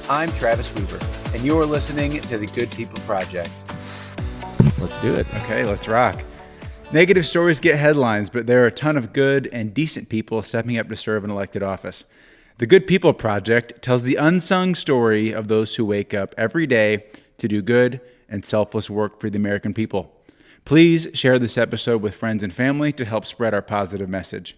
I'm Travis Weaver, and you're listening to the Good People Project. Let's do it. Okay, let's rock. Negative stories get headlines, but there are a ton of good and decent people stepping up to serve an elected office. The Good People Project tells the unsung story of those who wake up every day to do good and selfless work for the American people. Please share this episode with friends and family to help spread our positive message.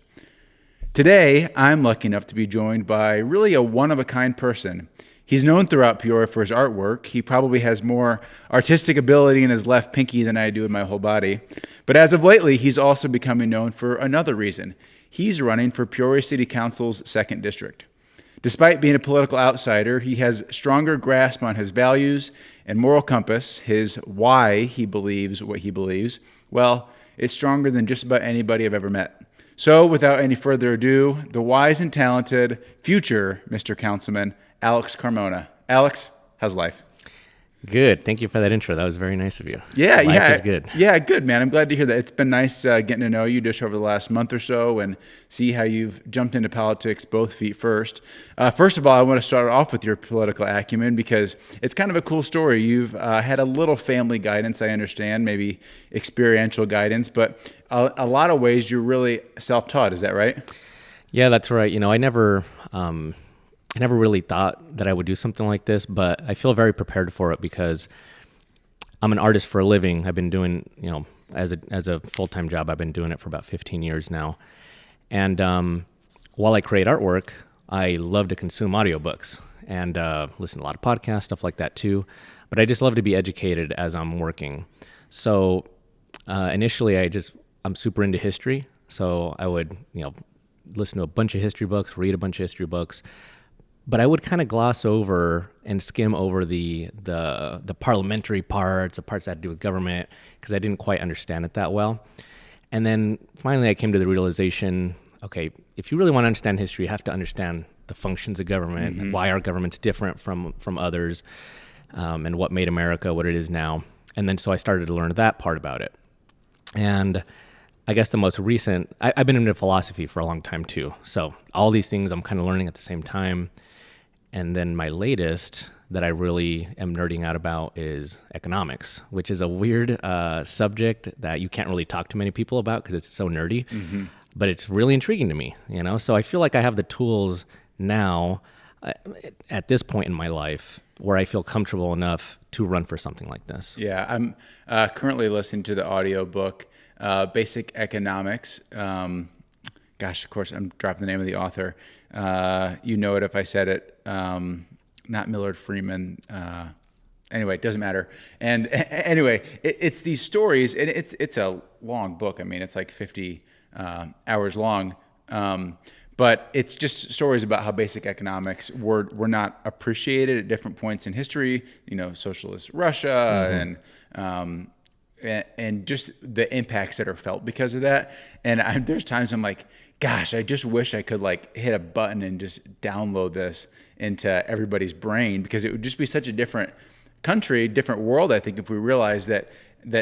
Today, I'm lucky enough to be joined by really a one-of-a-kind person. He's known throughout Peoria for his artwork. He probably has more artistic ability in his left pinky than I do in my whole body. But as of lately, he's also becoming known for another reason. He's running for Peoria City Council's 2nd District. Despite being a political outsider, he has stronger grasp on his values and moral compass, his why he believes what he believes. Well, it's stronger than just about anybody I've ever met. So, without any further ado, the wise and talented future Mr. Councilman, Alex Carmona. Alex, how's life? Good. Thank you for that intro. That was very nice of you. Yeah, Life is good. Yeah, good, man. I'm glad to hear that. It's been nice getting to know you just over the last month or so and see how you've jumped into politics both feet first. First of all, I want to start off with your political acumen because it's kind of a cool story. You've had a little family guidance, I understand, maybe experiential guidance, but a lot of ways you're really self-taught. Is that right? Yeah, that's right. I never really thought that I would do something like this, but I feel very prepared for it because I'm an artist for a living. I've been doing, as a full-time job, I've been doing it for about 15 years now. And while I create artwork, I love to consume audiobooks and listen to a lot of podcasts, stuff like that too. But I just love to be educated as I'm working. So initially, I'm super into history. So I would, listen to a bunch of history books, read a bunch of history books. But I would kind of gloss over and skim over the parliamentary parts, the parts that had to do with government, because I didn't quite understand it that well. And then finally I came to the realization, okay, if you really want to understand history, you have to understand the functions of government, and why our government's different from others, and what made America what it is now. And then so I started to learn that part about it. And I guess the most recent, I've been into philosophy for a long time too. So all these things I'm kind of learning at the same time. And then my latest that I really am nerding out about is economics, which is a weird subject that you can't really talk to many people about because it's so nerdy, but it's really intriguing to me, So I feel like I have the tools now at this point in my life where I feel comfortable enough to run for something like this. Yeah, I'm currently listening to the audiobook, Basic Economics. Gosh, of course, I'm dropping the name of the author. You know it if I said it. Not Millard Freeman. Anyway, it doesn't matter. And anyway, it's these stories, and it's a long book. I mean, it's like 50 hours long. But it's just stories about how basic economics were not appreciated at different points in history. Socialist Russia and just the impacts that are felt because of that. And there's times I'm like, gosh, I just wish I could hit a button and just download this into everybody's brain, because it would just be such a different country, different world, I think, if we realize that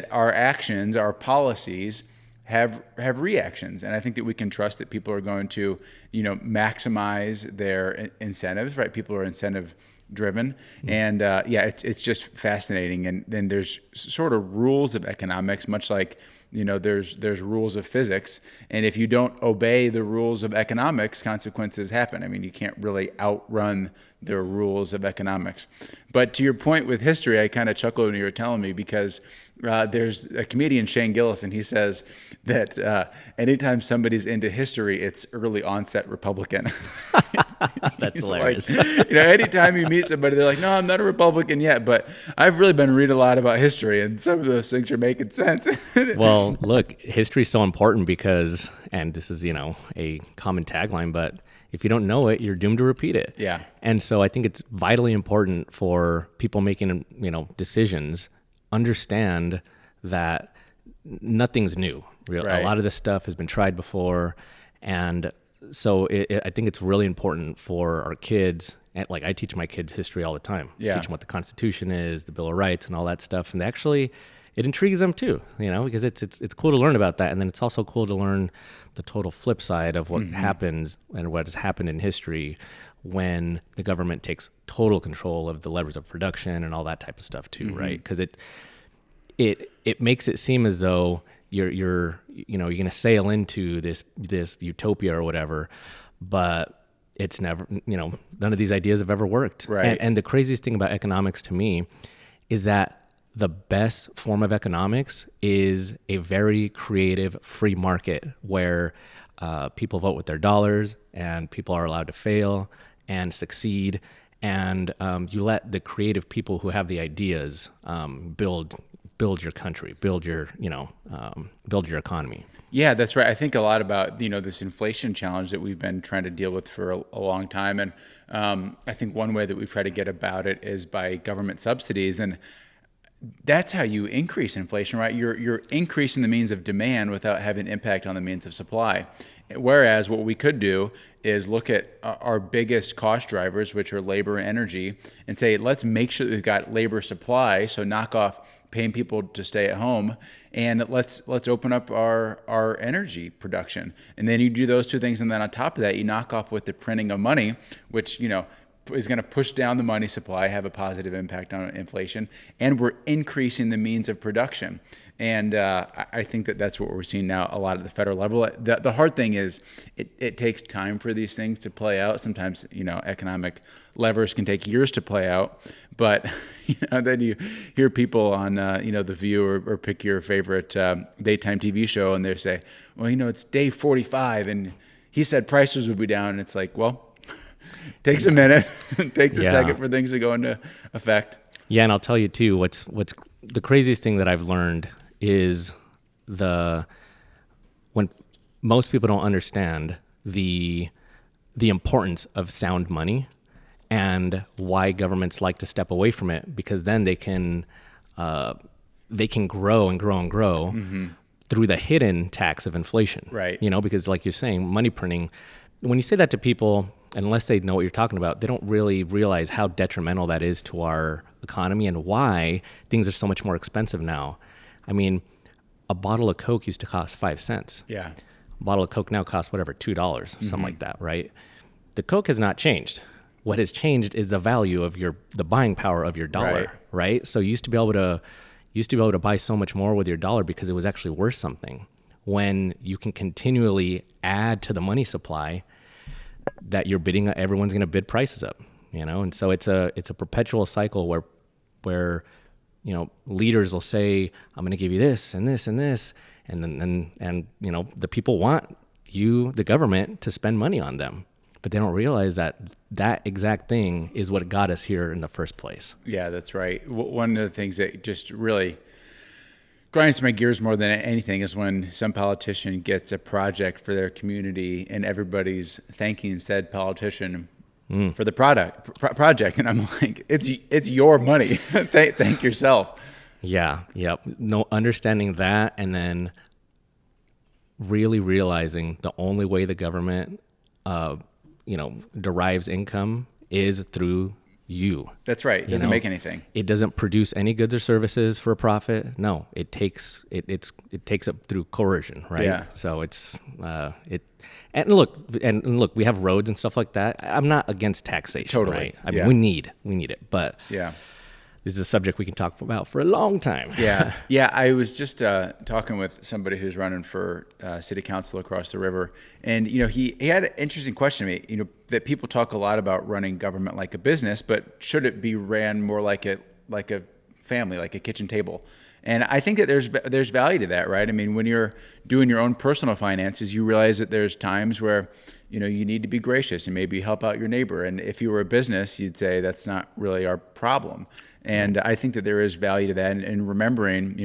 our actions, our policies have reactions. And I think that we can trust that people are going to, maximize their incentives, right? People are incentive driven. And it's just fascinating. And then there's sort of rules of economics, much like, there's rules of physics. And if you don't obey the rules of economics, consequences happen. I mean, you can't really outrun the rules of economics. But to your point with history, I kind of chuckled when you were telling me, because there's a comedian, Shane Gillis, and he says that anytime somebody's into history, it's early onset Republican. That's hilarious. Anytime you meet somebody, they're like, no, I'm not a Republican yet, but I've really been reading a lot about history, and some of those things are making sense. Well, look, history is so important because, and this is, a common tagline, but if you don't know it, you're doomed to repeat it. Yeah. And so I think it's vitally important for people making, decisions, understand that nothing's new. Right. A lot of this stuff has been tried before. And so I think it's really important for our kids. And like, I teach my kids history all the time. Yeah. Teach them what the Constitution is, the Bill of Rights, and all that stuff. And actually, it intrigues them too, because it's cool to learn about that. And then it's also cool to learn the total flip side of what happens and what has happened in history when the government takes total control of the levers of production and all that type of stuff too, right? Because it makes it seem as though you're going to sail into this utopia or whatever, but it's never, none of these ideas have ever worked. Right. And the craziest thing about economics to me is that the best form of economics is a very creative free market where people vote with their dollars and people are allowed to fail and succeed. And you let the creative people who have the ideas build your country, build your economy. Yeah, that's right. I think a lot about, this inflation challenge that we've been trying to deal with for a long time. And I think one way that we've tried to get about it is by government subsidies. And that's how you increase inflation, right? You're increasing the means of demand without having impact on the means of supply. Whereas what we could do is look at our biggest cost drivers, which are labor and energy, and say, let's make sure that we've got labor supply. So knock off paying people to stay at home, and let's open up our energy production. And then you do those two things, and then on top of that, you knock off with the printing of money, which is going to push down the money supply, have a positive impact on inflation, and we're increasing the means of production. And I think that that's what we're seeing now a lot at the federal level. The hard thing is it takes time for these things to play out. Sometimes, economic levers can take years to play out. But then you hear people on, The View or pick your favorite daytime TV show, and they say, well, it's day 45, and he said prices would be down. And it's like, well, takes a minute. It takes a second for things to go into effect. Yeah, and I'll tell you too, what's the craziest thing that I've learned is when most people don't understand the importance of sound money and why governments like to step away from it, because then they can grow and grow and grow through the hidden tax of inflation. Right. Because like you're saying, money printing, when you say that to people, unless they know what you're talking about, they don't really realize how detrimental that is to our economy and why things are so much more expensive now. I mean, a bottle of Coke used to cost 5 cents. Yeah. A bottle of Coke now costs whatever, $2, something like that, right? The Coke has not changed. What has changed is the value of the buying power of your dollar, right? So you used to be able to buy so much more with your dollar because it was actually worth something. When you can continually add to the money supply, that you're bidding, everyone's going to bid prices up, and so it's a perpetual cycle where leaders will say, I'm going to give you this and this and this, and then the people want the government, to spend money on them, but they don't realize that exact thing is what got us here in the first place. Yeah, that's right. One of the things that just really grinds my gears more than anything is when some politician gets a project for their community and everybody's thanking said politician for the project, and I'm like, it's your money. Thank yourself. Yeah, no, understanding that, and then really realizing the only way the government derives income is through you. That's right. It doesn't make anything. It doesn't produce any goods or services for a profit. No, it takes it takes it through coercion, right? Yeah. So it's and look, we have roads and stuff like that. I'm not against taxation, Totally. right? I mean, we need it, but yeah. This is a subject we can talk about for a long time. Yeah. I was just talking with somebody who's running for city council across the river, and he had an interesting question to me. That people talk a lot about running government like a business, but should it be ran more like a family, like a kitchen table? And I think that there's value to that, right? I mean, when you're doing your own personal finances, you realize that there's times where you need to be gracious and maybe help out your neighbor. And if you were a business, you'd say that's not really our problem. And I think that there is value to that. And remembering,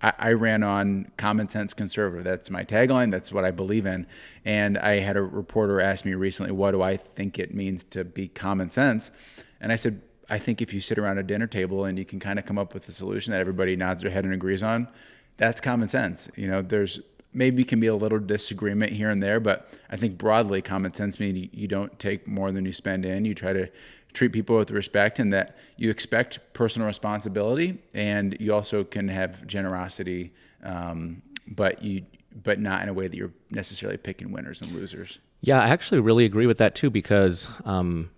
I ran on common sense conservative. That's my tagline. That's what I believe in. And I had a reporter ask me recently, what do I think it means to be common sense? And I said, I think if you sit around a dinner table and you can kind of come up with a solution that everybody nods their head and agrees on, that's common sense. There's maybe can be a little disagreement here and there, but I think broadly common sense means you don't take more than you spend in. You try to treat people with respect, and that you expect personal responsibility, and you also can have generosity, but not in a way that you're necessarily picking winners and losers. Yeah, I actually really agree with that too, because in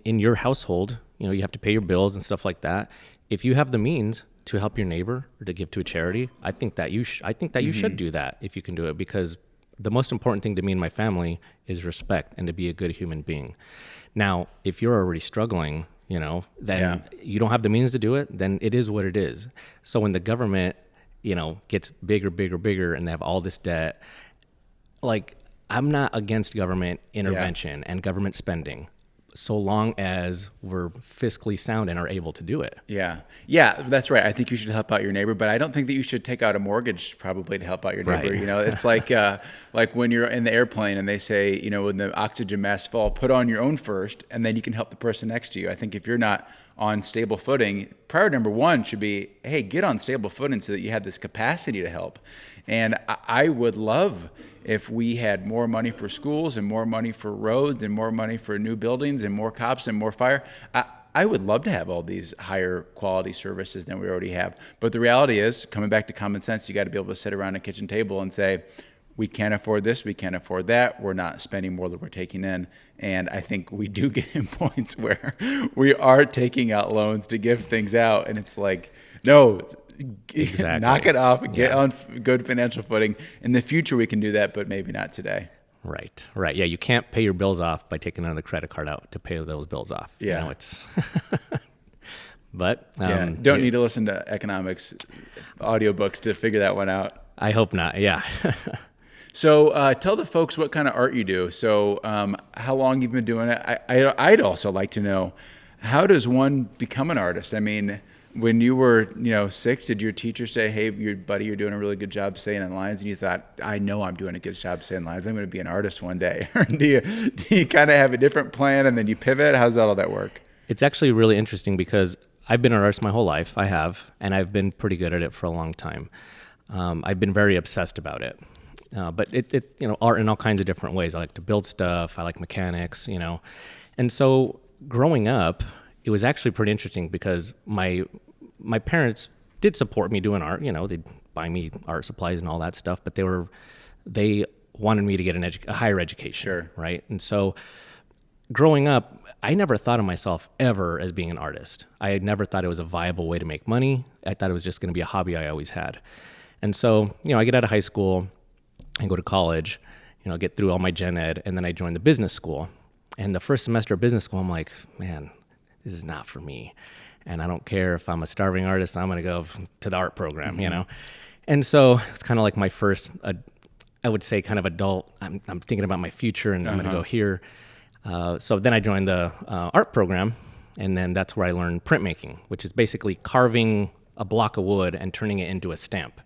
your household, you have to pay your bills and stuff like that. If you have the means to help your neighbor or to give to a charity, I think that you should do that if you can do it, because the most important thing to me and my family is respect and to be a good human being. Now, if you're already struggling, then you don't have the means to do it, then it is what it is. So when the government, gets bigger, and they have all this debt, like, I'm not against government intervention and government spending, so long as we're fiscally sound and are able to do it. Yeah, that's right. I think you should help out your neighbor, but I don't think that you should take out a mortgage probably to help out your neighbor. Right. It's like when you're in the airplane and they say, when the oxygen masks fall, put on your own first, and then you can help the person next to you. I think if you're not on stable footing, priority number one should be, hey, get on stable footing so that you have this capacity to help. And I would love if we had more money for schools and more money for roads and more money for new buildings and more cops and more fire. I would love to have all these higher quality services than we already have. But the reality is, coming back to common sense, you got to be able to sit around a kitchen table and say, we can't afford this, we can't afford that, we're not spending more than we're taking in. And I think we do get in points where we are taking out loans to give things out, and it's like, no, exactly. Knock it off and get on good financial footing. In the future, we can do that, but maybe not today. Right. Yeah, you can't pay your bills off by taking another credit card out to pay those bills off. Yeah. It's But don't need to listen to economics audiobooks to figure that one out. I hope not. Yeah. So tell the folks what kind of art you do. So how long you've been doing it. I'd also like to know, how does one become an artist? I mean, when you were 6, did your teacher say, hey, you're doing a really good job saying in lines, and you thought, I know I'm doing a good job saying lines, I'm going to be an artist one day? Or do you kind of have a different plan and then you pivot? How's all that work? It's actually really interesting, because I've been an artist my whole life. I have, and I've been pretty good at it for a long time. I've been very obsessed about it. But it art in all kinds of different ways. I like to build stuff. I like mechanics, And so growing up, it was actually pretty interesting, because my parents did support me doing art. They'd buy me art supplies and all that stuff, but they wanted me to get a higher education. Sure. Right. And so growing up, I never thought of myself ever as being an artist. I had never thought it was a viable way to make money. I thought it was just going to be a hobby I always had. And so, I get out of high school and go to college, get through all my gen ed, and then I joined the business school. And the first semester of business school, I'm like, man, this is not for me. And I don't care if I'm a starving artist, I'm going to go to the art program, And so it's kind of like my first, I would say, kind of adult, I'm thinking about my future, and I'm going to go here. So then I joined the art program, and then that's where I learned printmaking, which is basically carving a block of wood and turning it into a stamp.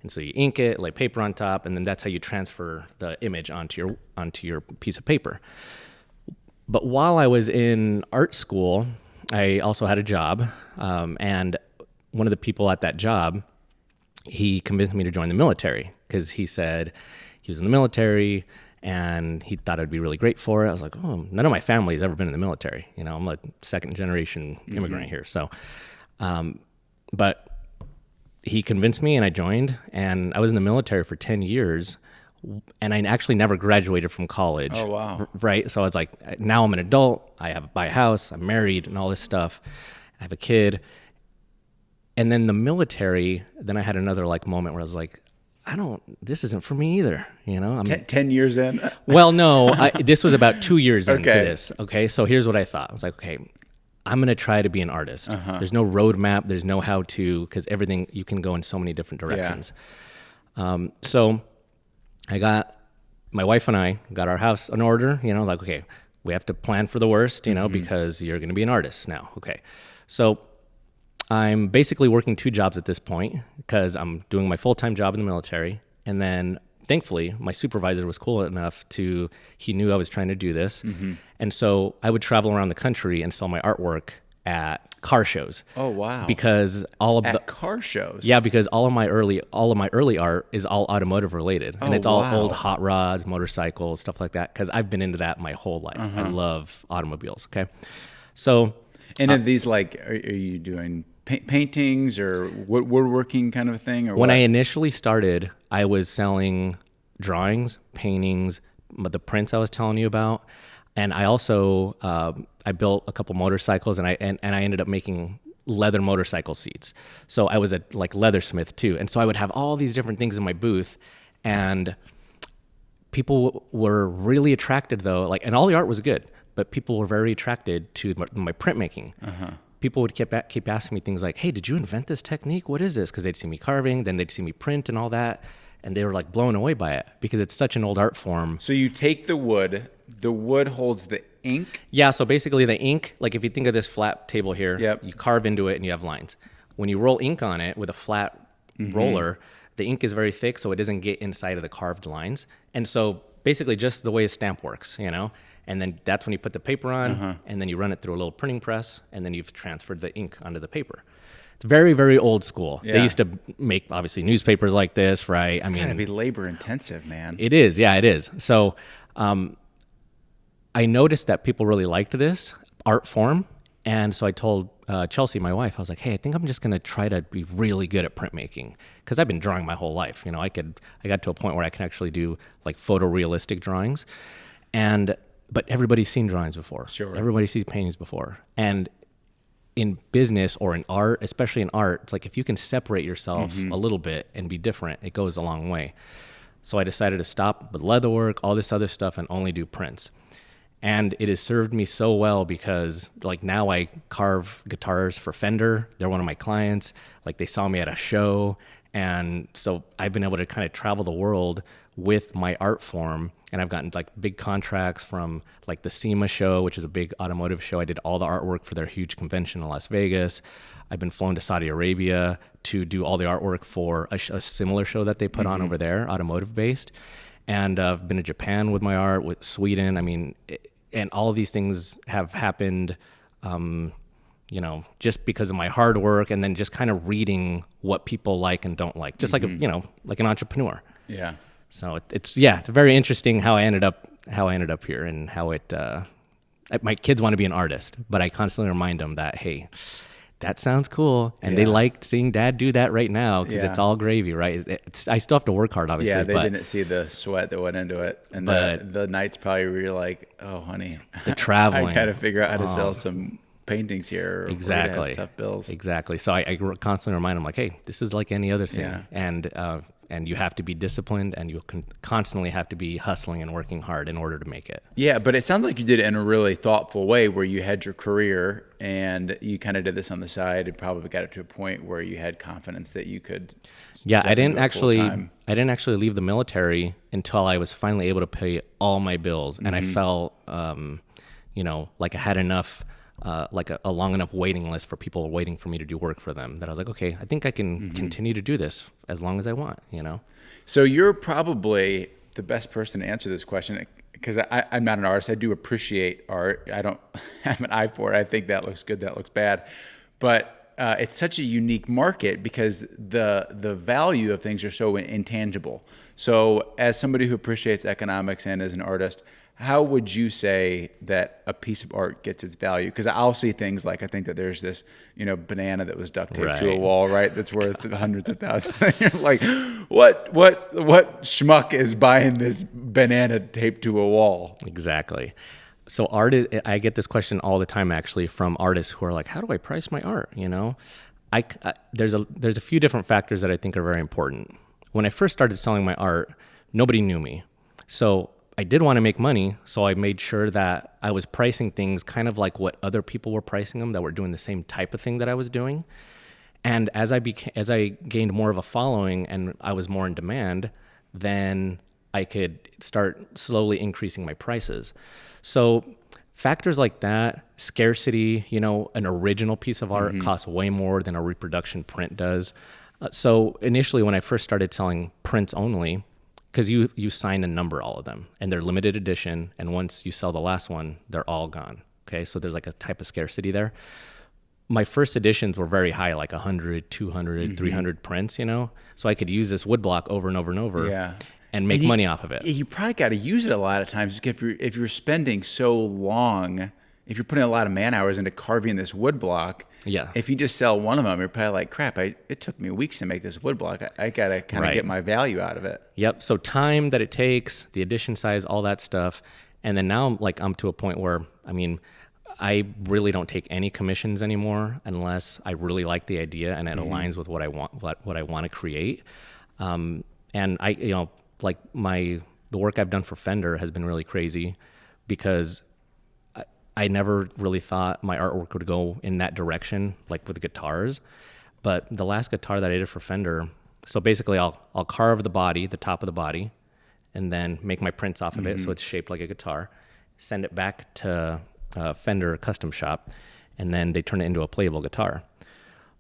And so you ink it, lay paper on top, and then that's how you transfer the image onto your piece of paper. But while I was in art school, I also had a job, and one of the people at that job, he convinced me to join the military, because he said he was in the military and he thought I'd be really great for it. I was like, oh, none of my family has ever been in the military. I'm a second generation immigrant here. So, but he convinced me, and I joined, and I was in the military for 10 years. And I actually never graduated from college. Oh, wow. Right? So I was like, now I'm an adult. I buy a house. I'm married and all this stuff. I have a kid. And then the military, then I had another moment where I was like, this isn't for me either. 10 years in? Well, no, this was about 2 years into this. Okay. So here's what I thought. I was like, okay, I'm going to try to be an artist. There's no roadmap. There's no how to, because everything, you can go in so many different directions. So my wife and I got our house in order, okay, we have to plan for the worst, because you're going to be an artist now. Okay. So I'm basically working 2 jobs at this point, because I'm doing my full-time job in the military. And then thankfully my supervisor was cool enough he knew I was trying to do this. And so I would travel around the country and sell my artwork at car shows. Oh, wow. Because all of At the car shows. yeah, because all of my early art is all automotive related, and Oh, it's all wow. old hot rods, motorcycles, stuff like that. Because I've been into that my whole life. I love automobiles. Okay, so And are these like, are you doing paintings or woodworking kind of a thing? Or when what? I initially started, I was selling drawings, paintings, the prints I was telling you about, and I also I built a couple motorcycles, and I ended up making leather motorcycle seats. So I was a like leathersmith too, and so I would have all these different things in my booth, and people were really attracted though, like, and all the art was good, but people were very attracted to my printmaking. People would keep asking me things like, "Hey, did you invent this technique? What is this?" Because they'd see me carving, then they'd see me print and all that, and they were like blown away by it because it's such an old art form. So you take the wood holds the ink. Yeah, so basically the ink, like if you think of this flat table here, Yep. you carve into it and you have lines. When you roll ink on it with a flat roller, the ink is very thick, so it doesn't get inside of the carved lines. And so basically just the way a stamp works, you know? And then that's when you put the paper on, and then you run it through a little printing press, and then you've transferred the ink onto the paper. It's very, very old school. Yeah. They used to make, obviously, newspapers like this, right? It's gotta be labor intensive, man. It is. Yeah, it is. So I noticed that people really liked this art form. And so I told Chelsea, my wife, I was like, hey, I think I'm just going to try to be really good at printmaking because I've been drawing my whole life. You know, I got to a point where I can actually do like photorealistic drawings. But everybody's seen drawings before. Sure. Everybody sees paintings before. And in business or in art, especially in art, it's like if you can separate yourself a little bit and be different, it goes a long way. So I decided to stop with leatherwork, all this other stuff, and only do prints. And it has served me so well because like now I carve guitars for Fender. They're one of my clients. Like they saw me at a show. And so I've been able to kind of travel the world with my art form. And I've gotten like big contracts from like the SEMA show, which is a big automotive show. I did all the artwork for their huge convention in Las Vegas. I've been flown to Saudi Arabia to do all the artwork for a similar show that they put on over there, automotive based. And I've been to Japan with my art, with Sweden. I mean, and all of these things have happened, you know, just because of my hard work and then just kind of reading what people like and don't like, just like, you know, like an entrepreneur. Yeah. So it's very interesting how I ended up here and how my kids want to be an artist, but I constantly remind them that, hey, that sounds cool. And they like seeing dad do that right now because it's all gravy, right? I still have to work hard, obviously. Yeah, they didn't see the sweat that went into it. And the nights probably where you're like, oh, honey, the traveling. I got to figure out how to sell some paintings here. Or Exactly. have tough bills. Exactly. So I constantly remind them like, hey, this is like any other thing. Yeah. And you have to be disciplined and you constantly have to be hustling and working hard in order to make it. Yeah, but it sounds like you did it in a really thoughtful way where you had your career and you kind of did this on the side and probably got it to a point where you had confidence that you could. Yeah, I didn't actually leave the military until I was finally able to pay all my bills. And I felt, you know, like I had enough, like a long enough waiting list for people waiting for me to do work for them that I was like, okay, I think I can continue to do this as long as I want, you know? So you're probably the best person to answer this question because I'm not an artist. I do appreciate art. I don't have an eye for it. I think that looks good, that looks bad. But it's such a unique market because the value of things are so intangible. So as somebody who appreciates economics and as an artist, how would you say that a piece of art gets its value? Because I'll see things like I think that there's this, you know, banana that was duct taped to a wall, right? That's worth hundreds of thousands. You're like, what schmuck is buying this banana taped to a wall? Exactly. So I get this question all the time actually from artists who are like, how do I price my art? You know, there's a few different factors that I think are very important. When I first started selling my art, nobody knew me. So I did want to make money, so I made sure that I was pricing things kind of like what other people were pricing them that were doing the same type of thing that I was doing. And as I gained more of a following and I was more in demand, then I could start slowly increasing my prices. So factors like that, scarcity, you know, an original piece of art costs way more than a reproduction print does. So initially when I first started selling prints only, because you sign and number all of them, and they're limited edition, and once you sell the last one, they're all gone. Okay, so there's like a type of scarcity there. my first editions were very high, like 100, 200, 300 prints, so I could use this wood block over and over and over Yeah. and make money off of it. You probably got to use it a lot of times if you're spending so long, if you're putting a lot of man hours into carving this wood block. Yeah. If you just sell one of them, you're probably like, crap, it took me weeks to make this wood block. I got to kind of get my value out of it. Yep. So time that it takes, the edition size, all that stuff. And then now I'm to a point where, I really don't take any commissions anymore unless I really like the idea and it aligns with what I want to create. And I, the work I've done for Fender has been really crazy because I never really thought my artwork would go in that direction, like with guitars. But the last guitar that I did for Fender, so basically I'll carve the body, the top of the body, and then make my prints off of it so it's shaped like a guitar, send it back to Fender custom shop, and then they turn it into a playable guitar.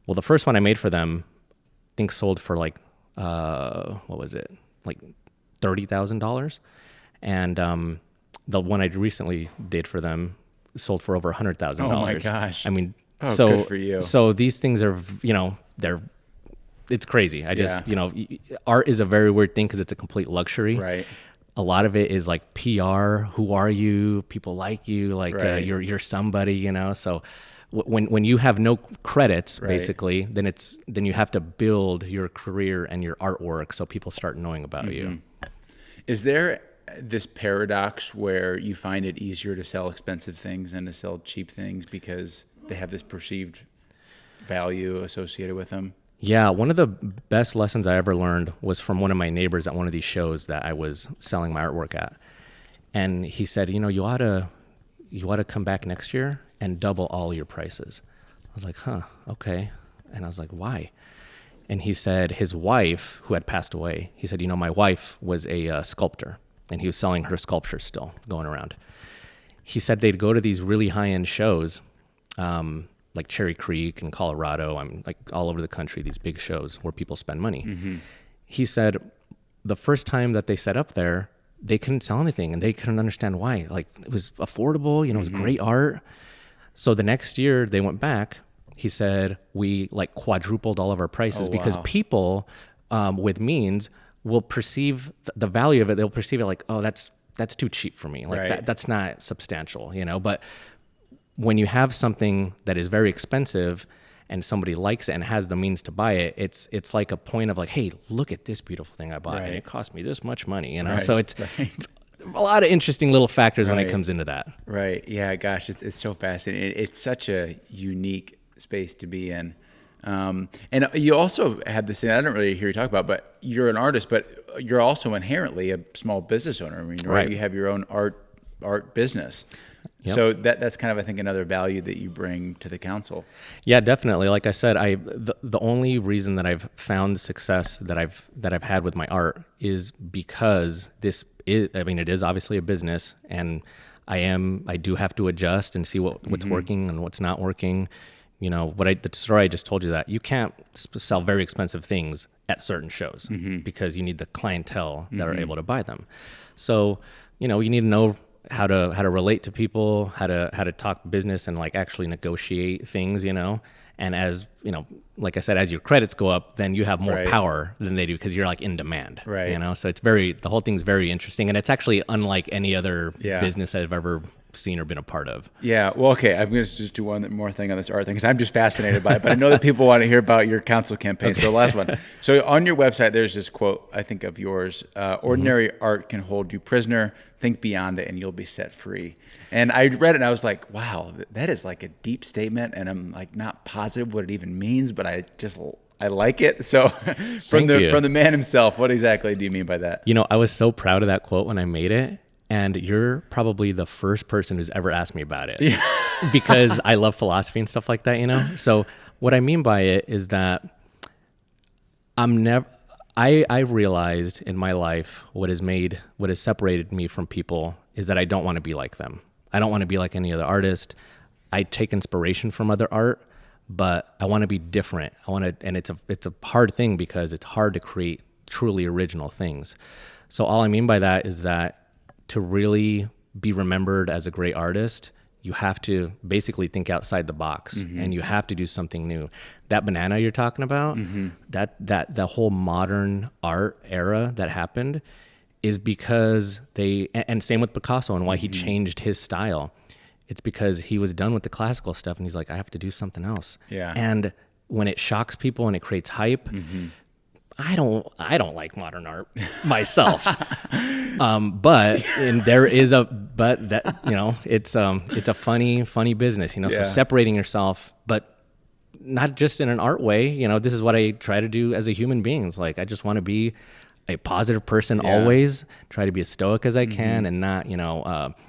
Well, the first one I made for them, I think sold for like, what was it? Like $30,000. And the one I recently did for them sold for over $100,000. Oh my gosh. So good for you. So these things are, it's crazy. I just, art is a very weird thing because it's a complete luxury. Right. A lot of it is like PR. Who are you? People like you. Like you're somebody. So when you have no credits, basically, then you have to build your career and your artwork so people start knowing about you. Is there this paradox where you find it easier to sell expensive things than to sell cheap things because they have this perceived value associated with them? Yeah, one of the best lessons I ever learned was from one of my neighbors at one of these shows that I was selling my artwork at. And he said, you ought to come back next year and double all your prices. I was like, huh, okay. And I was like, why? And he said his wife, who had passed away, he said, my wife was a sculptor, and he was selling her sculptures still going around. He said they'd go to these really high-end shows, like Cherry Creek in Colorado. I'm like all over the country, these big shows where people spend money. He said the first time that they set up there, they couldn't sell anything and they couldn't understand why. Like it was affordable, it was great art. So the next year they went back. He said we like quadrupled all of our prices because people with means will perceive the value of it. They'll perceive it like, oh, that's too cheap for me. Like that's not substantial, But when you have something that is very expensive and somebody likes it and has the means to buy it, it's like a point of like, hey, look at this beautiful thing I bought and it cost me this much money, So it's a lot of interesting little factors when it comes into that. Right. Yeah. Gosh, it's so fascinating. It's such a unique space to be in. And you also have this thing I don't really hear you talk about, but you're an artist, but you're also inherently a small business owner. Right? You have your own art business. Yep. So that's kind of, I think, another value that you bring to the council. Yeah, definitely. Like I said, the only reason that I've found the success that I've had with my art is because it is obviously a business, and I do have to adjust and see what's working and what's not working. The story I just told you, that you can't sell very expensive things at certain shows because you need the clientele that are able to buy them. So, you need to know how to relate to people, how to talk business and like actually negotiate things, And as, like I said, as your credits go up, then you have more power than they do because you're like in demand, So the whole thing's very interesting, and it's actually unlike any other business I've ever seen or been a part of. Yeah. Well, okay. I'm going to just do one more thing on this art thing because I'm just fascinated by it, but I know that people want to hear about your council campaign. Okay. So last one. So on your website, there's this quote, I think, of yours, ordinary art can hold you prisoner, think beyond it and you'll be set free. And I read it and I was like, wow, that is like a deep statement. And I'm like, not positive what it even means, but I like it. So from the man himself, what exactly do you mean by that? I was so proud of that quote when I made it. And you're probably the first person who's ever asked me about it because I love philosophy and stuff like that, So what I mean by it is that I realized in my life what has separated me from people is that I don't want to be like them. I don't want to be like any other artist. I take inspiration from other art, but I want to be different. And it's a hard thing because it's hard to create truly original things. So all I mean by that is that to really be remembered as a great artist, you have to basically think outside the box, and you have to do something new. That banana you're talking about, that the whole modern art era that happened is because and same with Picasso and why he changed his style. It's because he was done with the classical stuff and he's like, I have to do something else. Yeah. And when it shocks people and it creates hype, I don't like modern art myself. But it's a funny business, you know, so separating yourself, but not just in an art way. You know, this is what I try to do as a human being. It's like, I just want to be a positive person always, try to be as stoic as I can and not,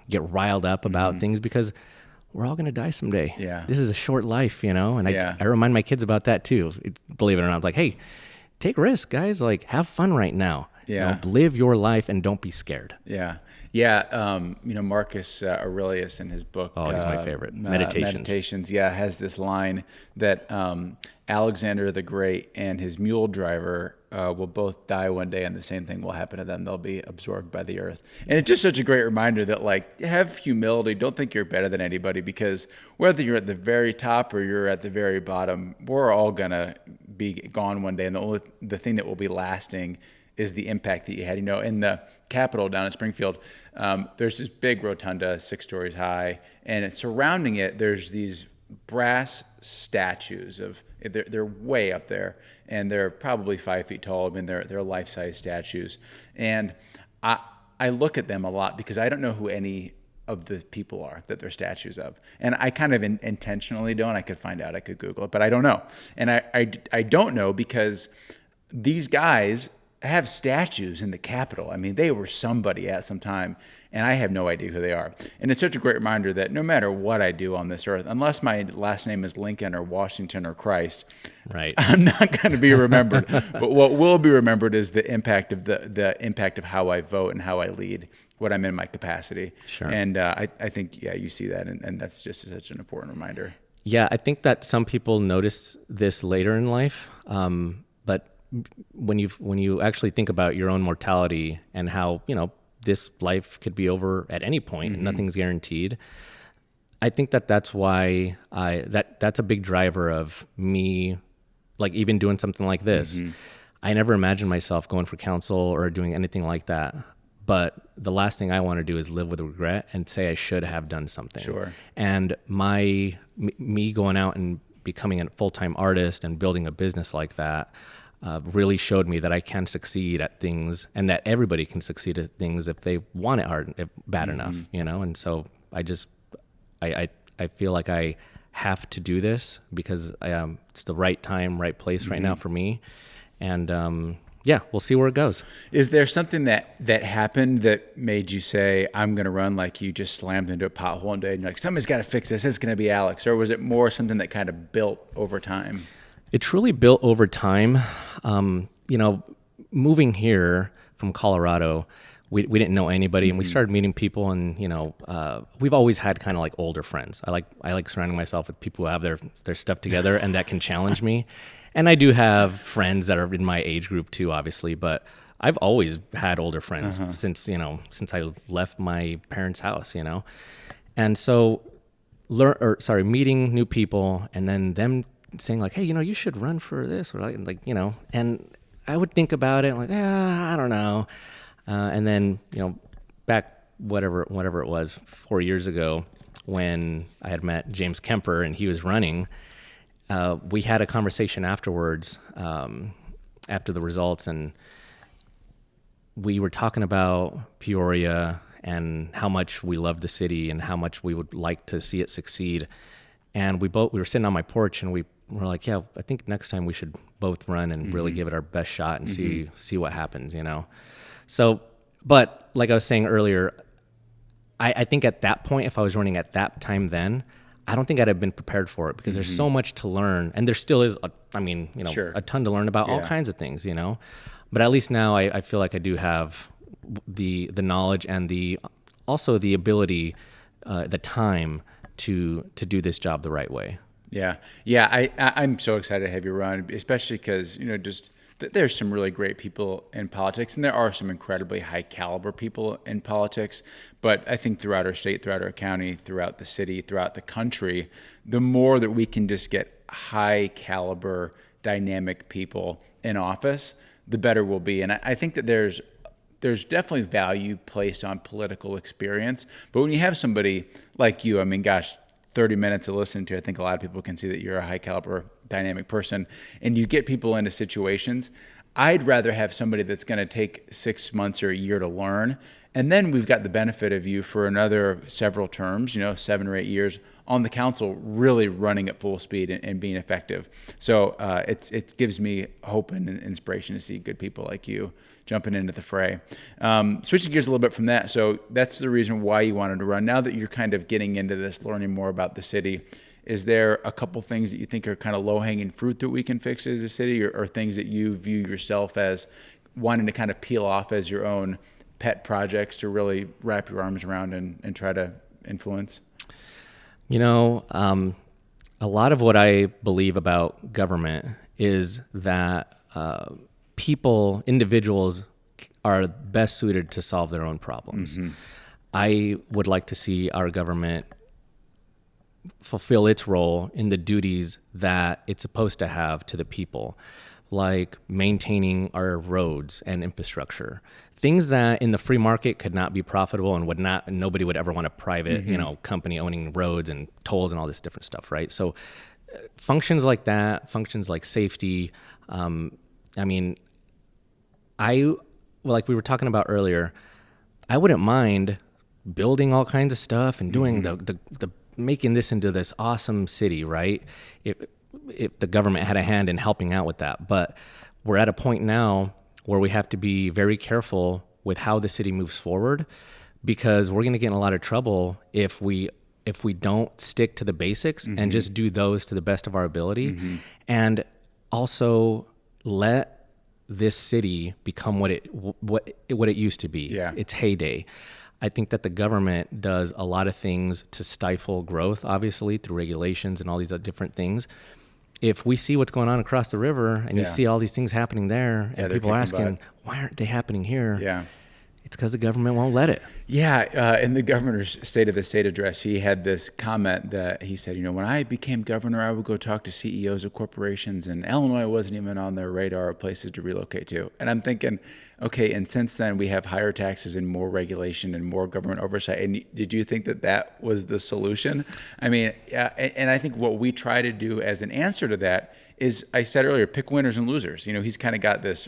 get riled up about things, because we're all going to die someday. Yeah. This is a short life, and I remind my kids about that too. Believe it or not, like, hey, take risks, guys. Like, have fun right now. Yeah. Live your life and don't be scared. Yeah. Yeah. Marcus Aurelius in his book, he's my favorite. Meditations. Yeah. Has this line that Alexander the Great and his mule driver will both die one day, and the same thing will happen to them. They'll be absorbed by the earth. And it's just such a great reminder that, like, have humility. Don't think you're better than anybody, because whether you're at the very top or you're at the very bottom, we're all going to be gone one day. And the thing that will be lasting is the impact that you had. In the Capitol down in Springfield, there's this big rotunda, 6 stories high, and surrounding it, there's these brass statues they're way up there, and they're probably 5 feet tall. I mean, they're life-size statues, and I look at them a lot because I don't know who any of the people are that they're statues of, and I kind of intentionally don't. I could find out. I could Google it, but I don't know, and I don't know because these guys have statues in the Capitol. I mean, they were somebody at some time, and I have no idea who they are. And it's such a great reminder that no matter what I do on this earth, unless my last name is Lincoln or Washington or Christ, right, I'm not going to be remembered. But what will be remembered is the impact of the impact of how I vote and how I lead, what I'm in my capacity. Sure. And I think, you see that, and that's just such an important reminder. Yeah, I think that some people notice this later in life, but when you actually think about your own mortality and how, this life could be over at any point and nothing's guaranteed, I think that's why that's a big driver of me, like, even doing something like this. I never imagined myself going for counsel or doing anything like that. But the last thing I want to do is live with regret and say I should have done something. Sure. And me going out and becoming a full-time artist and building a business like that really showed me that I can succeed at things, and that everybody can succeed at things if they want it bad enough, And so I feel like I have to do this because it's the right time, right place right now for me. And we'll see where it goes. Is there something that happened that made you say, I'm going to run, like you just slammed into a pothole one day and you're like, somebody's got to fix this, it's going to be Alex? Or was it more something that kind of built over time? It truly built over time. Moving here from Colorado, we didn't know anybody, and we started meeting people, and we've always had kind of like older friends. I like surrounding myself with people who have their stuff together and that can challenge me. And I do have friends that are in my age group too, obviously, but I've always had older friends since I left my parents' house, And so meeting new people and then them saying like, hey, you should run for this, or and I would think about it like, I don't know. And then, back whatever it was 4 years ago when I had met James Kemper and he was running, we had a conversation afterwards, after the results, and we were talking about Peoria and how much we love the city and how much we would like to see it succeed. And we were sitting on my porch and we were like, yeah, I think next time we should both run and really give it our best shot and see what happens, So, but like I was saying earlier, I think at that point, if I was running at that time then, I don't think I'd have been prepared for it because there's so much to learn, and there still is, a ton to learn about all kinds of things, But at least now I feel like I do have the knowledge and also the ability, the time to do this job the right way. Yeah. I'm so excited to have you run, especially because, just there's some really great people in politics, and there are some incredibly high caliber people in politics. But I think throughout our state, throughout our county, throughout the city, throughout the country, the more that we can just get high caliber, dynamic people in office, the better we'll be. And I think that there's definitely value placed on political experience. But when you have somebody like you, I mean, gosh, 30 minutes of listening to, I think a lot of people can see that you're a high caliber, dynamic person, and you get people into situations. I'd rather have somebody that's going to take 6 months or a year to learn, and then we've got the benefit of you for another several terms, 7 or 8 years on the council, really running at full speed and being effective. So it gives me hope and inspiration to see good people like you jumping into the fray. Switching gears a little bit from that, so that's the reason why you wanted to run. Now that you're kind of getting into this, learning more about the city, is there a couple things that you think are kind of low-hanging fruit that we can fix as a city, or things that you view yourself as wanting to kind of peel off as your own pet projects to really wrap your arms around and try to influence? A lot of what I believe about government is that individuals are best suited to solve their own problems. Mm-hmm. I would like to see our government fulfill its role in the duties that it's supposed to have to the people, like maintaining our roads and infrastructure. Things that in the free market could not be profitable and nobody would ever want a private, company owning roads and tolls and all this different stuff, right? So functions like that, functions like safety. Like we were talking about earlier, I wouldn't mind building all kinds of stuff and doing the making this into this awesome city, right? If the government had a hand in helping out with that. But we're at a point now where we have to be very careful with how the city moves forward, because we're going to get in a lot of trouble if we don't stick to the basics and just do those to the best of our ability, and also let this city become what it used to be. Yeah. Its heyday. I think that the government does a lot of things to stifle growth, obviously through regulations and all these other different things. If we see what's going on across the river and you see all these things happening there, and people are asking, why aren't they happening here? Yeah. It's because the government won't let it. Yeah, in the governor's State of the State address, he had this comment that he said, when I became governor, I would go talk to CEOs of corporations, and Illinois wasn't even on their radar of places to relocate to. And I'm thinking, okay, and since then we have higher taxes and more regulation and more government oversight. And did you think that was the solution? I mean, and I think what we try to do as an answer to that is, I said earlier, pick winners and losers. He's kind of got this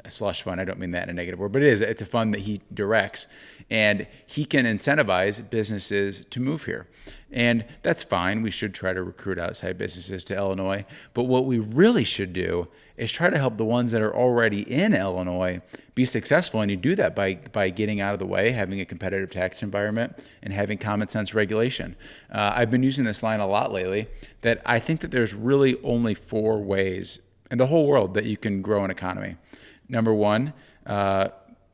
slush fund. I don't mean that in a negative word, but it's a fund that he directs, and he can incentivize businesses to move here. And that's fine. We should try to recruit outside businesses to Illinois. But what we really should do is try to help the ones that are already in Illinois be successful. And you do that by getting out of the way, having a competitive tax environment, and having common sense regulation. I've been using this line a lot lately, that I think that there's really only 4 ways in the whole world that you can grow an economy. Number 1,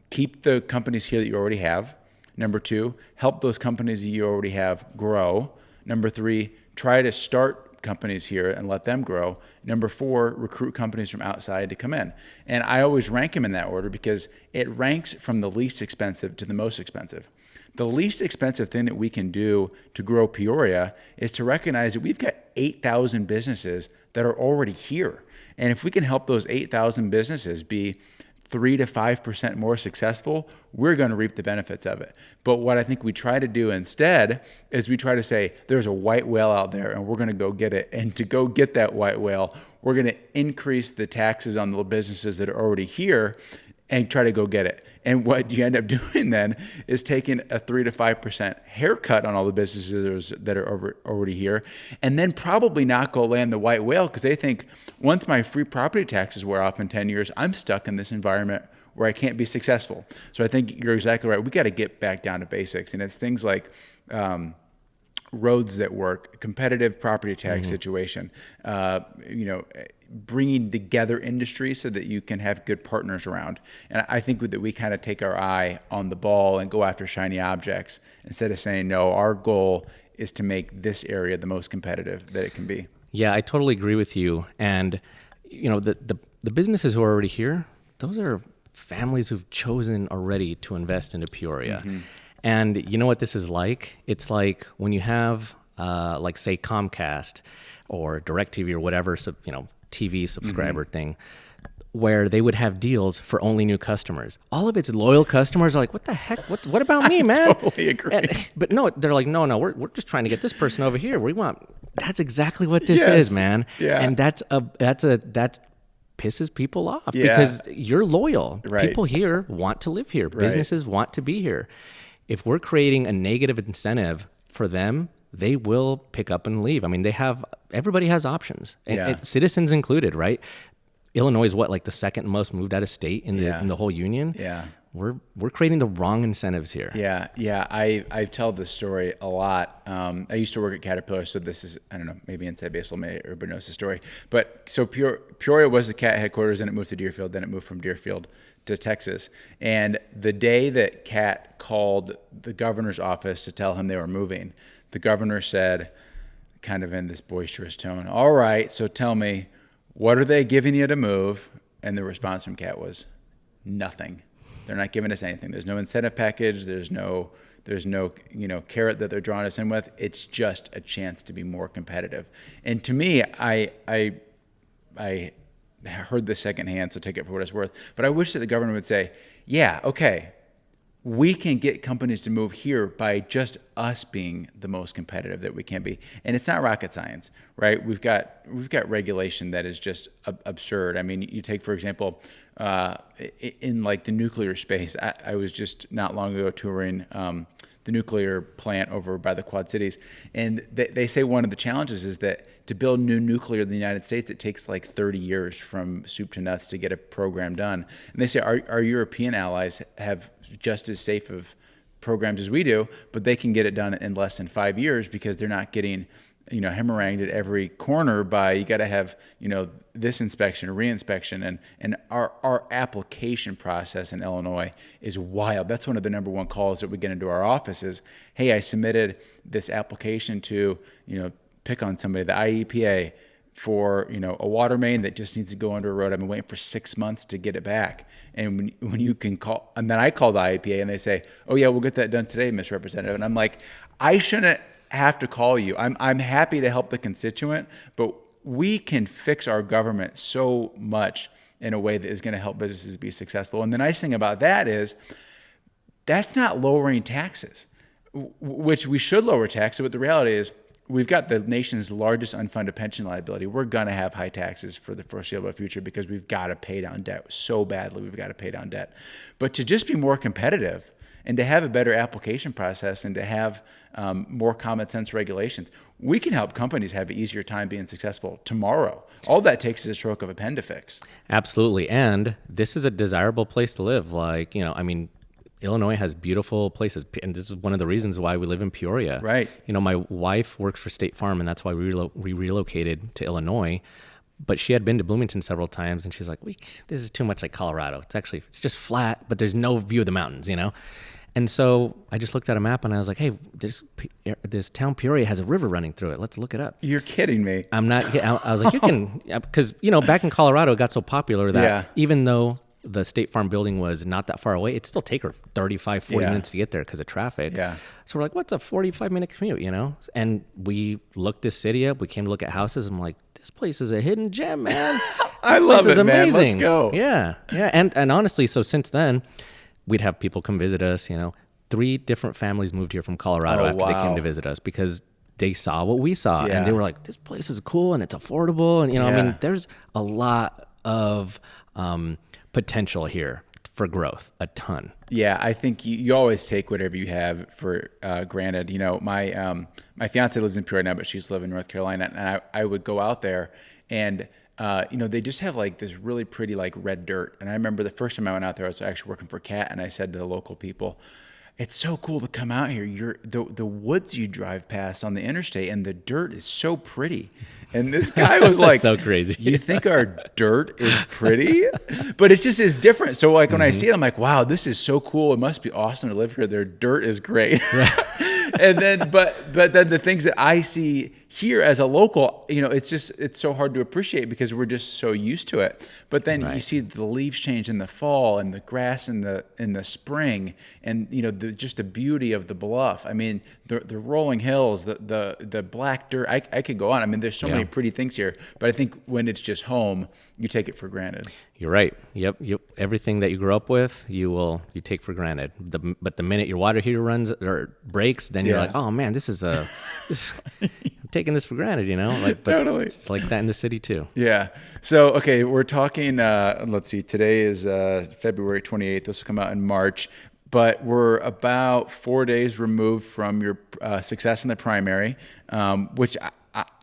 keep the companies here that you already have. Number 2, help those companies that you already have grow. Number 3, try to start companies here and let them grow. Number 4, recruit companies from outside to come in. And I always rank them in that order because it ranks from the least expensive to the most expensive. The least expensive thing that we can do to grow Peoria is to recognize that we've got 8,000 businesses that are already here. And if we can help those 8,000 businesses be 3 to 5% more successful, we're going to reap the benefits of it. But what I think we try to do instead is we try to say, there's a white whale out there and we're going to go get it. And to go get that white whale, we're going to increase the taxes on the businesses that are already here and try to go get it. And what you end up doing then is taking a 3 to 5% haircut on all the businesses that are already here, and then probably not go land the white whale because they think, once my free property taxes wear off in 10 years, I'm stuck in this environment where I can't be successful. So I think you're exactly right. We got to get back down to basics, and it's things like roads that work, competitive property tax situation, bringing together industry so that you can have good partners around. And I think that we kind of take our eye on the ball and go after shiny objects instead of saying, no, our goal is to make this area the most competitive that it can be. Yeah, I totally agree with you. And, the businesses who are already here, those are families who've chosen already to invest into Peoria. And you know what this is like? It's like when you have, like say Comcast or DirecTV or whatever, TV subscriber thing, where they would have deals for only new customers. All of its loyal customers are like, what the heck? What about me, man? Totally agree. But no, they're like, no, we're just trying to get this person over here. That's exactly what this is, man. Yeah. And that pisses people off Yeah. because you're loyal. Right. People here want to live here. Businesses want to be here. If we're creating a negative incentive for them, they will pick up and leave. I mean, everybody has options, and citizens included, right? Illinois is like the second most moved out of state in the whole union. Yeah. We're creating the wrong incentives here. Yeah. I've told this story a lot. I used to work at Caterpillar, so this is, I don't know, maybe inside baseball, maybe everybody knows the story. But so Peoria was the Cat headquarters, and it moved to Deerfield. Then it moved from Deerfield to Texas. And the day that Cat called the governor's office to tell him they were moving, the governor said, kind of in this boisterous tone, "All right, so tell me, what are they giving you to move?" And the response from Cat was, "Nothing. They're not giving us anything. There's no incentive package. There's no carrot that they're drawing us in with. It's just a chance to be more competitive." And to me, I heard this secondhand, so take it for what it's worth. But I wish that the government would say, "Yeah, okay, we can get companies to move here by just us being the most competitive that we can be." And it's not rocket science, right? We've got regulation that is just absurd. I mean, you take, for example, in like the nuclear space, I was just not long ago touring the nuclear plant over by the Quad Cities. And they say one of the challenges is that to build new nuclear in the United States, it takes like 30 years from soup to nuts to get a program done. And they say our European allies have just as safe of programs as we do, but they can get it done in less than 5 years because they're not getting, hammering at every corner by, you got to have, this inspection, reinspection, and our application process in Illinois is wild. That's one of the number one calls that we get into our offices. Hey, I submitted this application to, pick on somebody, the IEPA, for a water main that just needs to go under a road. I've been waiting for 6 months to get it back. And when you can call, and then I call the IEPA and they say, "Oh yeah, we'll get that done today, Mr. Representative." And I'm like, I shouldn't have to call you. I'm happy to help the constituent, but we can fix our government so much in a way that is going to help businesses be successful. And the nice thing about that is that's not lowering taxes, which we should lower taxes, but the reality is we've got the nation's largest unfunded pension liability. We're going to have high taxes for the foreseeable future because we've got to pay down debt so badly. We've got to pay down debt. But to just be more competitive and to have a better application process and to have more common sense regulations, we can help companies have an easier time being successful tomorrow. All that takes is a stroke of a pen to fix. Absolutely. And this is a desirable place to live. Illinois has beautiful places, and this is one of the reasons why we live in Peoria. Right. My wife works for State Farm, and that's why we relocated to Illinois. But she had been to Bloomington several times, and she's like, "This is too much like Colorado. It's just flat, but there's no view of the mountains, And so I just looked at a map, and I was like, "Hey, this town Peoria has a river running through it. Let's look it up." You're kidding me. I'm not. I was like, "You can," because back in Colorado, it got so popular that even though the State Farm building was not that far away, it'd still take her 35, 40 minutes to get there because of traffic. Yeah. So we're like, what's a 45-minute commute, And we looked this city up. We came to look at houses. I'm like, this place is a hidden gem, man. I love it, man. Let's go. Yeah. And honestly, so since then, we'd have people come visit us, 3 different families moved here from Colorado after they came to visit us because they saw what we saw. Yeah. And they were like, this place is cool and it's affordable. And, there's a lot of potential here for growth, a ton. Yeah, I think you always take whatever you have for granted. My fiance lives in Peoria now, but she used to live in North Carolina, and I would go out there, and they just have like this really pretty like red dirt. And I remember the first time I went out there, I was actually working for Cat, and I said to the local people, "It's so cool to come out here. The woods you drive past on the interstate, and the dirt is so pretty." And this guy was like, so crazy. "You think our dirt is pretty?" But it just is different. So like when I see it, I'm like, "Wow, this is so cool. It must be awesome to live here. Their dirt is great." And then, but then the things that I see here as a local, it's so hard to appreciate because we're just so used to it. But then you see the leaves change in the fall and the grass in the spring, and just the beauty of the bluff. I mean, the rolling hills, the black dirt. I could go on. I mean, there's so many pretty things here. But I think when it's just home, you take it for granted. You're right. Yep. Everything that you grew up with, you take for granted. But the minute your water heater runs or breaks, then you're like, oh man, I'm taking this for granted, But Totally. It's like that in the city too. Yeah. So, okay, we're talking, let's see, today is February 28th. This will come out in March. But we're about 4 days removed from your success in the primary, which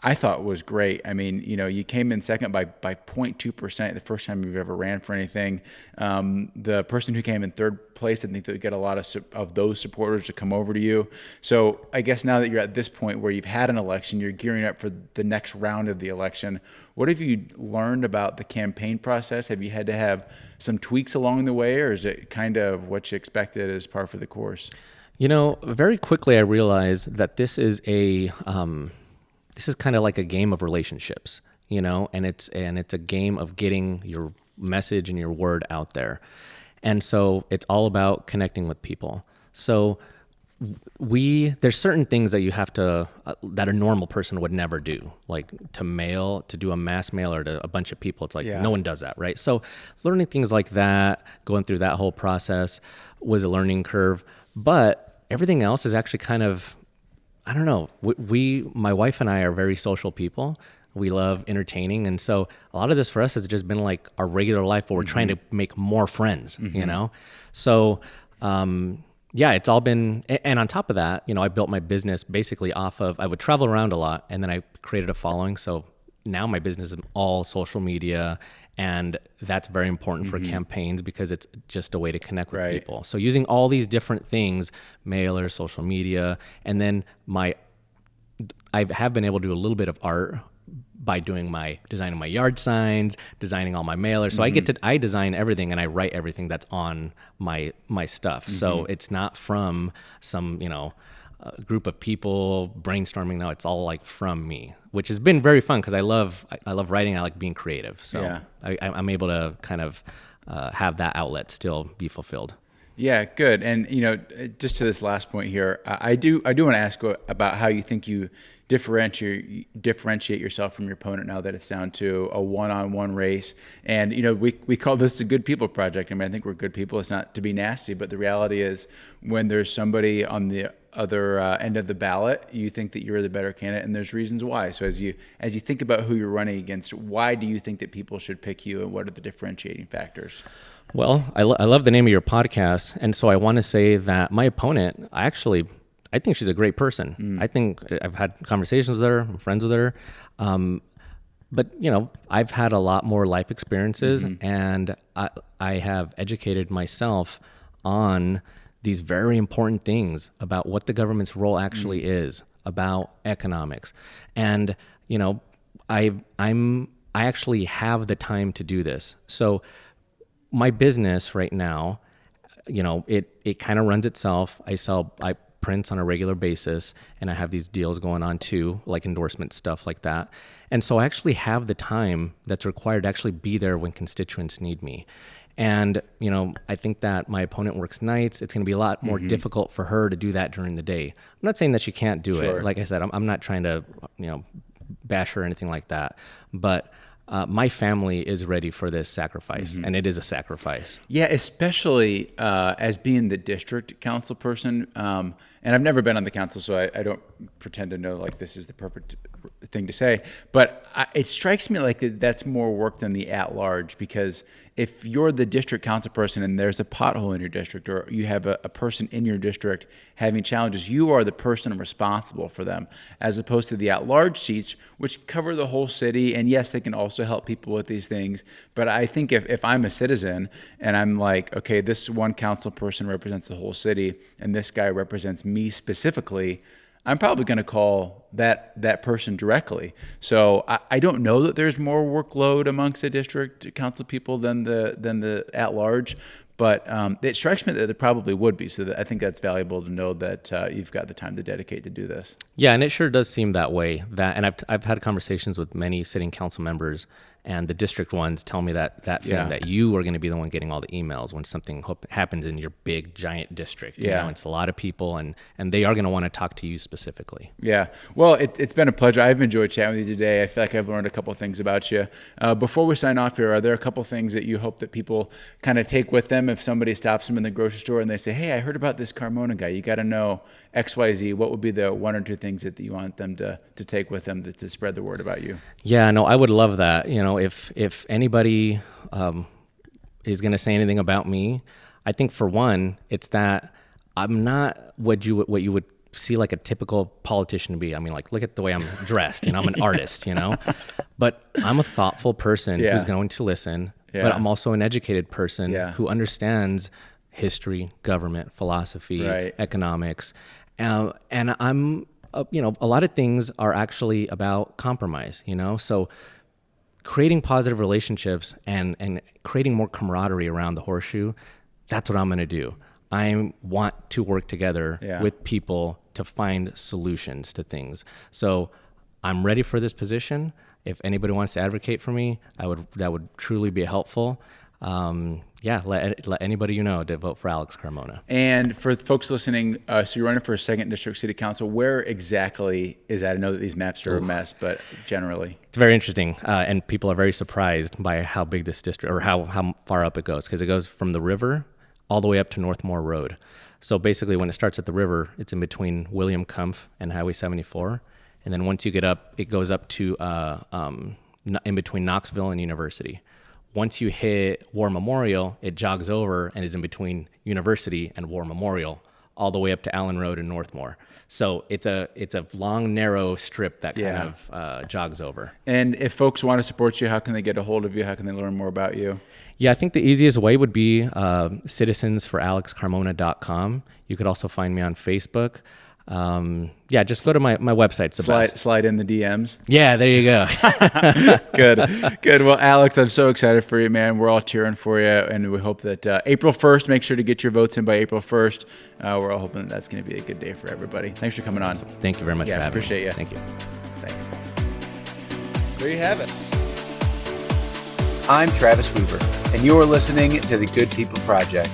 I thought was great. I mean, you came in second by 0.2%, the first time you've ever ran for anything. The person who came in third place, I think that would get a lot of those supporters to come over to you. So I guess now that you're at this point where you've had an election, you're gearing up for the next round of the election. What have you learned about the campaign process? Have you had to have some tweaks along the way, or is it kind of what you expected as par for the course? Very quickly I realized that this is this is kind of like a game of relationships, and it's a game of getting your message and your word out there. And so it's all about connecting with people. So there's certain things that you have to, that a normal person would never do, like to do a mass mail or to a bunch of people. It's like, no one does that, right? So learning things like that, going through that whole process was a learning curve, but everything else is actually kind of, I don't know. My wife and I are very social people. We love entertaining. And so a lot of this for us has just been like our regular life where we're trying to make more friends, So, it's all been, and on top of that, I built my business basically off of, I would travel around a lot and then I created a following. So now my business is all social media, and that's very important for campaigns because it's just a way to connect with people. So using all these different things, mailers, social media, and then I have been able to do a little bit of art by designing my yard signs, designing all my mailers. So I design everything and I write everything that's on my stuff. So it's not from some, group of people brainstorming. No, it's all like from me, which has been very fun because I love writing. I like being creative. So I'm able to kind of have that outlet still be fulfilled. Yeah, good. And just to this last point here, I do want to ask about how you think you differentiate yourself from your opponent now that it's down to a one-on-one race. And we call this the Good People Project. I mean, I think we're good people. It's not to be nasty, but the reality is when there's somebody on the other end of the ballot, you think that you're the better candidate, and there's reasons why. So as you think about who you're running against, why do you think that people should pick you, and what are the differentiating factors? Well, I love the name of your podcast, and so I want to say that my opponent, I think she's a great person. I think I've had conversations with her, I'm friends with her, but I've had a lot more life experiences, and I have educated myself on these very important things about what the government's role actually is, about economics, and I actually have the time to do this. So my business right now, it kind of runs itself. I prints on a regular basis, and I have these deals going on too, like endorsement stuff like that. And so I actually have the time that's required to actually be there when constituents need me. And, I think that my opponent works nights. It's going to be a lot more difficult for her to do that during the day. I'm not saying that she can't do it. Like I said, I'm not trying to, bash her or anything like that. But my family is ready for this sacrifice, and it is a sacrifice. Yeah, especially as being the district council person. And I've never been on the council, so I don't pretend to know like this is the perfect thing to say. But it strikes me like that's more work than the at-large, because if you're the district council person and there's a pothole in your district, or you have a person in your district having challenges, you are the person responsible for them, as opposed to the at-large seats, which cover the whole city. And yes, they can also help people with these things. But I think if I'm a citizen and I'm like, okay, this one council person represents the whole city and this guy represents me specifically, I'm probably going to call that person directly. So I don't know that there's more workload amongst the district council people than the at large, But it strikes me that there probably would be. So I think that's valuable to know that you've got the time to dedicate to do this. Yeah, and it sure does seem that way. And I've had conversations with many sitting council members, and the district ones tell me that thing that you are going to be the one getting all the emails when something happens in your big giant district. You know, it's a lot of people, and they are going to want to talk to you specifically. Yeah. Well, it's been a pleasure. I've enjoyed chatting with you today. I feel like I've learned a couple of things about you. Before we sign off here, are there a couple of things that you hope that people kind of take with them if somebody stops them in the grocery store and they say, hey, I heard about this Carmona guy. You got to know XYZ. What would be the one or two things that you want them to take with them to spread the word about you? Yeah, no, I would love that. You know, if anybody is going to say anything about me, I think for one, it's that I'm not what you would see like a typical politician to be. I mean, like, look at the way I'm dressed, and I'm an artist, you know, but I'm a thoughtful person who's going to listen, but I'm also an educated person who understands history, government, philosophy, economics. And I'm, you know, a lot of things are actually about compromise, you know, so creating positive relationships and creating more camaraderie around the horseshoe, that's what I'm going to do. I want to work together with people to find solutions to things. So I'm ready for this position. If anybody wants to advocate for me, that would truly be helpful. Let anybody you know to vote for Alex Carmona. And for folks listening, so you're running for a 2nd District City Council. Where exactly is that? I know that these maps are a mess, but generally. It's very interesting, and people are very surprised by how big this district, or how far up it goes, because it goes from the river all the way up to Northmore Road. So basically, when it starts at the river, it's in between William Kumpf and Highway 74. And then once you get up, it goes up to in between Knoxville and University. Once you hit War Memorial, it jogs over and is in between University and War Memorial, all the way up to Allen Road and Northmore. So it's a long, narrow strip that kind of jogs over. And if folks want to support you, how can they get a hold of you? How can they learn more about you? Yeah, I think the easiest way would be citizensforalexcarmona.com. You could also find me on Facebook. Just go to my website's the best. Slide in the DMs. Yeah, there you go. Good. Well, Alex, I'm so excited for you, man. We're all cheering for you, and we hope that April 1st, make sure to get your votes in by April 1st. We're all hoping that's going to be a good day for everybody. Thanks for coming on. Thank you very much for having me. Appreciate you. Thank you. Thanks. There you have it. I'm Travis Weaver, and you are listening to the Good People Project.